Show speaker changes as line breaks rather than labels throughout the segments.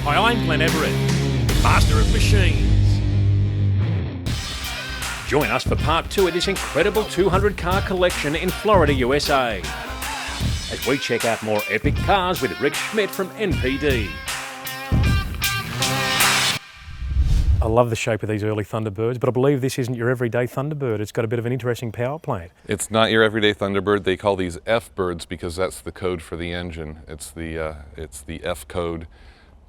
Hi, I'm Glenn Everett, Master of Machines. Join us for part 2 of this incredible 200-car collection in Florida, USA, as we check out more epic cars with Rick Schmidt from NPD. I love the shape of these early Thunderbirds, but I believe this isn't your everyday Thunderbird. It's got a bit of an interesting power plant.
It's not your everyday Thunderbird. They call these F-birds because that's the code for the engine. It's the F code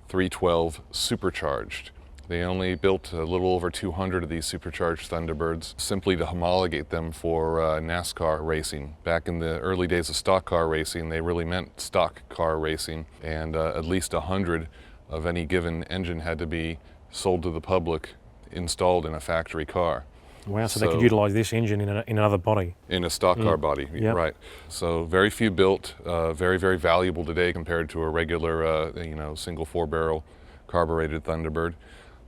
312 supercharged. They only built a little over 200 of these supercharged Thunderbirds simply to homologate them for NASCAR racing. Back in the early days of stock car racing, they really meant stock car racing, and at least 100 of any given engine had to be sold to the public, installed in a factory car.
Wow, so they could utilise this engine in another body.
In a stock car body, yep. Right. So very few built, very, very valuable today compared to a regular, single 4-barrel carbureted Thunderbird.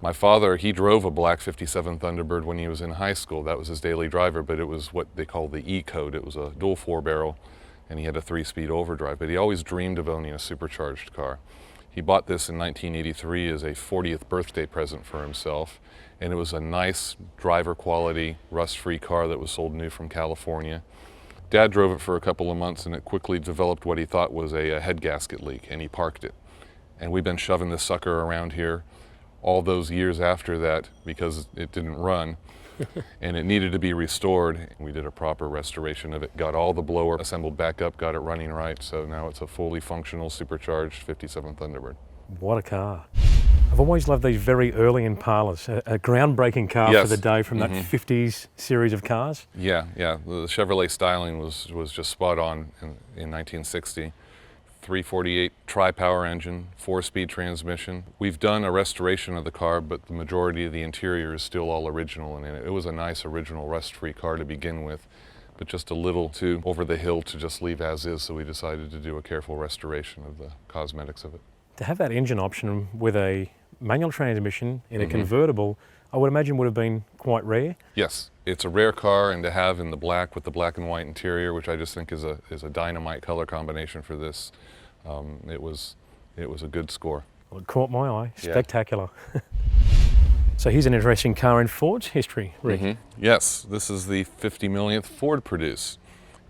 My father, he drove a black 57 Thunderbird when he was in high school. That was his daily driver, but it was what they call the E code. It was a dual 4-barrel, and he had a 3-speed overdrive, but he always dreamed of owning a supercharged car. He bought this in 1983 as a 40th birthday present for himself, and it was a nice driver quality, rust-free car that was sold new from California. Dad drove it for a couple of months, and it quickly developed what he thought was a head gasket leak, and he parked it. And we've been shoving this sucker around here all those years after that because it didn't run and it needed to be restored. We did a proper restoration of it, got all the blower assembled back up, got it running right, so now it's a fully functional supercharged 57 Thunderbird.
What a car. I've always loved these very early Impalas, a groundbreaking car for the day from that 50s series of cars.
Yeah, the Chevrolet styling was just spot on in 1960. 348 tri-power engine, 4-speed transmission. We've done a restoration of the car, but the majority of the interior is still all original, and it was a nice original rust-free car to begin with, but just a little too over the hill to just leave as is, so we decided to do a careful restoration of the cosmetics of it.
To have that engine option with a manual transmission in a convertible, I would imagine would have been quite rare.
Yes, it's a rare car, and to have in the black with the black and white interior, which I just think is a dynamite color combination for this, it was a good score.
Well, it caught my eye. Spectacular. Yeah. So here's an interesting car in Ford's history, Rick.
Yes, this is the 50 millionth Ford produce.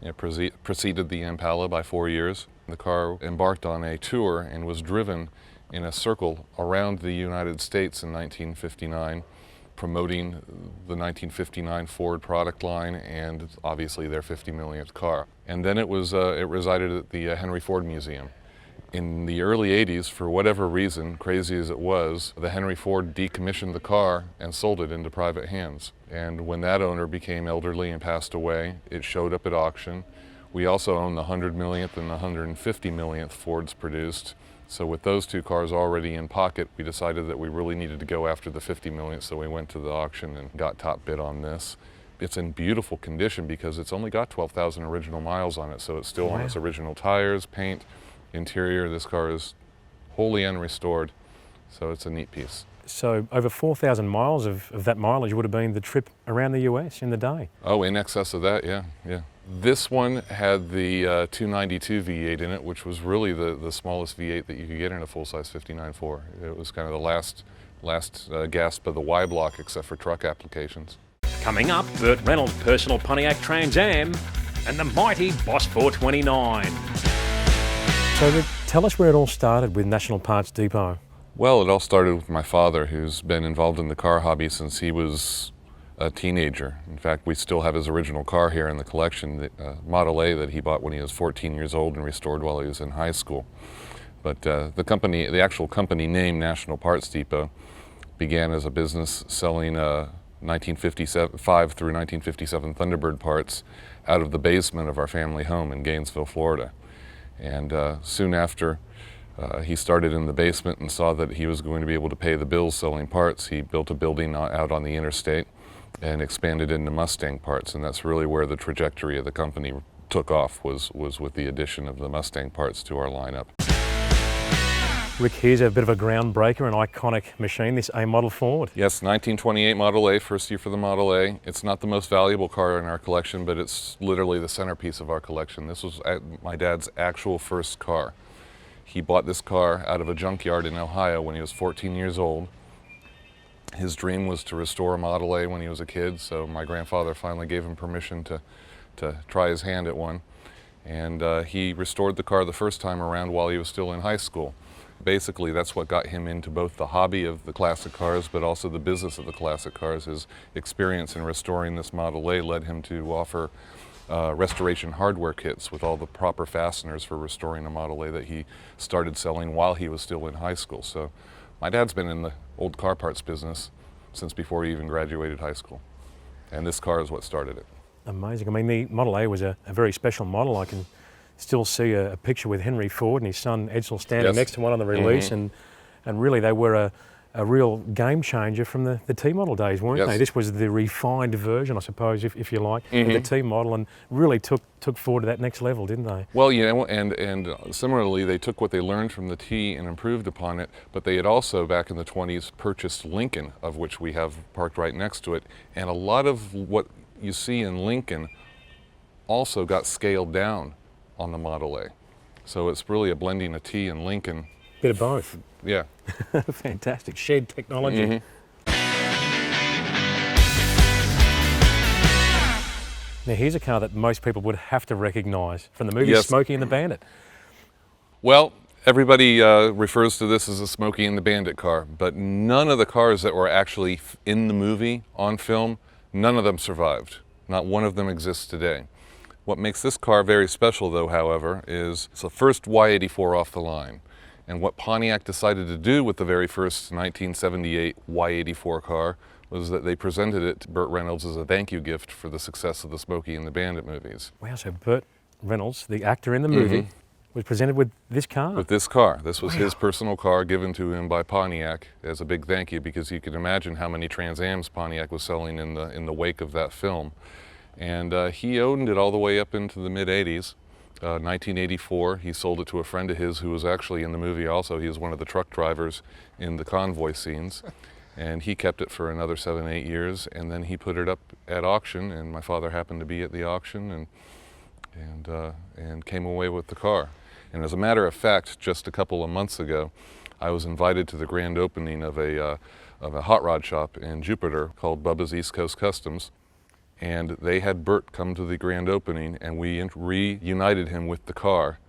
It preceded the Impala by 4 years. The car embarked on a tour and was driven in a circle around the United States in 1959, promoting the 1959 Ford product line and obviously their 50 millionth car. And then it resided at the Henry Ford Museum. In the early 80s, for whatever reason, crazy as it was, the Henry Ford decommissioned the car and sold it into private hands. And when that owner became elderly and passed away, it showed up at auction. We also own the 100 millionth and the 150 millionth Fords produced. So with those two cars already in pocket, we decided that we really needed to go after the 50 millionth, so we went to the auction and got top bid on this. It's in beautiful condition because it's only got 12,000 original miles on it, so it's still on its original tires, paint, interior. This car is wholly unrestored, so it's a neat piece.
So over 4,000 miles of that mileage would have been the trip around the US in the day.
Oh, in excess of that, yeah. This one had the 292 V8 in it, which was really the smallest V8 that you could get in a full-size 59.4. It was kind of the last gasp of the Y block, except for truck applications.
Coming up, Burt Reynolds' personal Pontiac Trans Am and the mighty Boss 429. So Rick, tell us where it all started with National Parts Depot.
Well, it all started with my father, who's been involved in the car hobby since he was a teenager. In fact, we still have his original car here in the collection, the Model A that he bought when he was 14 years old and restored while he was in high school. But the actual company name, National Parts Depot, began as a business selling 1955 through 1957 Thunderbird parts out of the basement of our family home in Gainesville, Florida. And soon after he started in the basement and saw that he was going to be able to pay the bills selling parts, he built a building out on the interstate and expanded into Mustang parts, and that's really where the trajectory of the company took off, was with the addition of the Mustang parts to our lineup.
Rick, here's a bit of a groundbreaker, an iconic machine, this A model Ford.
Yes, 1928 Model A, first year for the Model A. It's not the most valuable car in our collection, but it's literally the centerpiece of our collection. This was my dad's actual first car. He bought this car out of a junkyard in Ohio when he was 14 years old. His dream was to restore a Model A when he was a kid, so my grandfather finally gave him permission to try his hand at one. And he restored the car the first time around while he was still in high school. Basically, that's what got him into both the hobby of the classic cars, but also the business of the classic cars. His experience in restoring this Model A led him to offer restoration hardware kits with all the proper fasteners for restoring a Model A that he started selling while he was still in high school. So my dad's been in the old car parts business since before he even graduated high school. And this car is what started it.
Amazing. I mean, the Model A was a very special model. I can still see a picture with Henry Ford and his son Edsel standing next to one on the release, and really they were a real game changer from the T model days, weren't they? This was the refined version, I suppose, if you like, of the T model, and really took Ford to that next level, didn't they?
Well, you know, and similarly, they took what they learned from the T and improved upon it, but they had also, back in the 20s, purchased Lincoln, of which we have parked right next to it, and a lot of what you see in Lincoln also got scaled down on the Model A. So it's really a blending of T and Lincoln.
Bit of both.
Yeah.
Fantastic. Shared technology. Now here's a car that most people would have to recognise from the movie Smokey and the Bandit.
Well, everybody refers to this as a Smokey and the Bandit car, but none of the cars that were actually in the movie on film, none of them survived. Not one of them exists today. What makes this car very special, though, however, is it's the first Y84 off the line. And what Pontiac decided to do with the very first 1978 Y84 car was that they presented it to Burt Reynolds as a thank you gift for the success of the Smokey and the Bandit movies.
Wow, so Burt Reynolds, the actor in the movie, was presented with this car?
With this car. This was his personal car given to him by Pontiac as a big thank you, because you can imagine how many Trans Ams Pontiac was selling in the wake of that film. And he owned it all the way up into the mid-80s. 1984, he sold it to a friend of his who was actually in the movie also. He was one of the truck drivers in the convoy scenes. And he kept it for another 7, 8 years, and then he put it up at auction, and my father happened to be at the auction and came away with the car. And as a matter of fact, just a couple of months ago, I was invited to the grand opening of a hot rod shop in Jupiter called Bubba's East Coast Customs. And they had Burt come to the grand opening, and we reunited him with the car.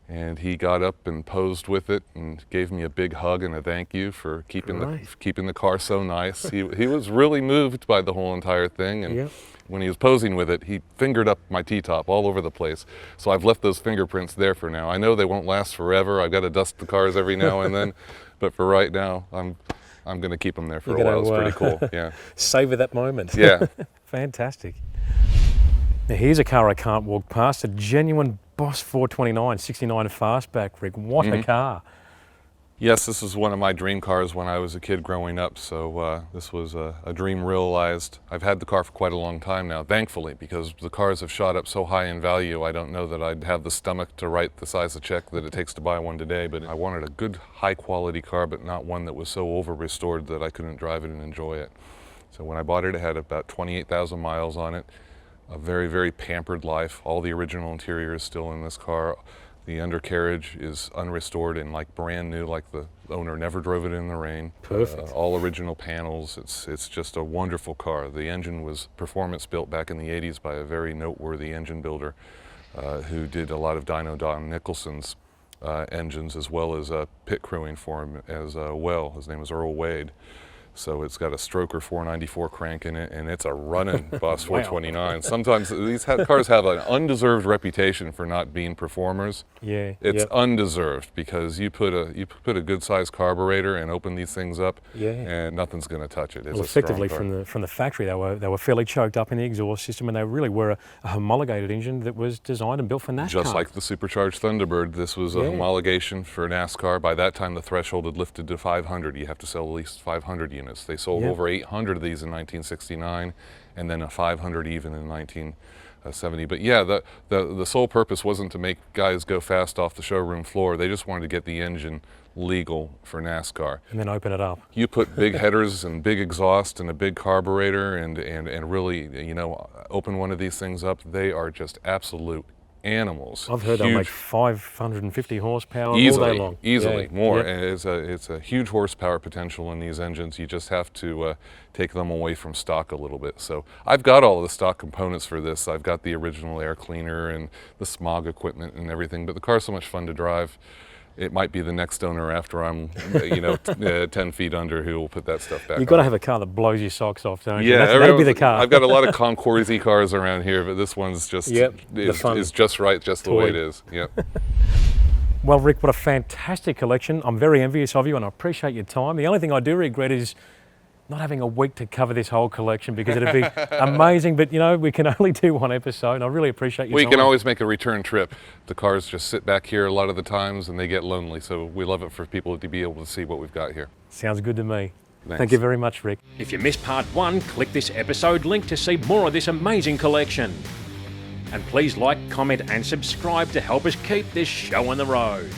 And he got up and posed with it and gave me a big hug and a thank you for keeping the car so nice. He was really moved by the whole entire thing. And when he was posing with it, he fingered up my T-top all over the place. So I've left those fingerprints there for now. I know they won't last forever. I've got to dust the cars every now and then. But for right now, I'm going to keep them there for a while. It's pretty cool. Yeah.
Savor that moment.
Yeah.
Fantastic. Now here's a car I can't walk past, a genuine Boss 429 69 fastback, Rick. What a car.
Yes, this is one of my dream cars when I was a kid growing up, so this was a dream realized. I've had the car for quite a long time now, thankfully, because the cars have shot up so high in value. I don't know that I'd have the stomach to write the size of check that it takes to buy one today, but I wanted a good, high-quality car, but not one that was so over-restored that I couldn't drive it and enjoy it. So when I bought it, it had about 28,000 miles on it. A very, very pampered life. All the original interior is still in this car. The undercarriage is unrestored and like brand new, like the owner never drove it in the rain.
Perfect.
All original panels. It's just a wonderful car. The engine was performance built back in the 80s by a very noteworthy engine builder who did a lot of Dyno Don Nicholson's engines, as well as pit crewing for him as well. His name is Earl Wade. So it's got a Stroker 494 crank in it, and it's a running Boss 429. Sometimes these cars have an undeserved reputation for not being performers.
Yeah,
it's undeserved, because you put a good-sized carburetor and open these things up, and nothing's going to touch it. It's
well, effectively from the factory, they were fairly choked up in the exhaust system, and they really were a homologated engine that was designed and built for NASCAR.
Just like the supercharged Thunderbird, this was a homologation for NASCAR. By that time, the threshold had lifted to 500. You have to sell at least 500 units. They sold over 800 of these in 1969, and then a 500 even in 1970. But yeah, the sole purpose wasn't to make guys go fast off the showroom floor. They just wanted to get the engine legal for NASCAR.
And then open it up.
You put big headers and big exhaust and a big carburetor and really, you know, open one of these things up, they are just absolute animals.
I've heard they'll make
Huge,
550 horsepower all
easily,
day long.
easily
Yeah,
more.
yep.
And it's a huge horsepower potential in these engines. You just have to take them away from stock a little bit. So I've got all the stock components for this. I've got the original air cleaner and the smog equipment and everything. But the car's so much fun to drive. It might be the next owner after I'm, 10 feet under who will put that stuff back.
You've got to
on.
have a car that blows your socks off, don't you?
Yeah,
That'll be the car.
I've got a lot of Concours-y cars around here, but this one's just
Yep, the fun
is just right, just the way
toy.
it is. Yep.
Well, Rick, what a fantastic collection. I'm very envious of you and I appreciate your time. The only thing I do regret is not having a week to cover this whole collection because it'd be amazing, but we can only do one episode and I really appreciate your
We
time.
can always make a return trip. The cars just sit back here a lot of the times and they get lonely, so we love it for people to be able to see what we've got here.
Sounds good to me.
Thanks.
Thank you very much, Rick.
If you missed part 1, click this episode link to see more of this amazing collection. And please like, comment and subscribe to help us keep this show on the road.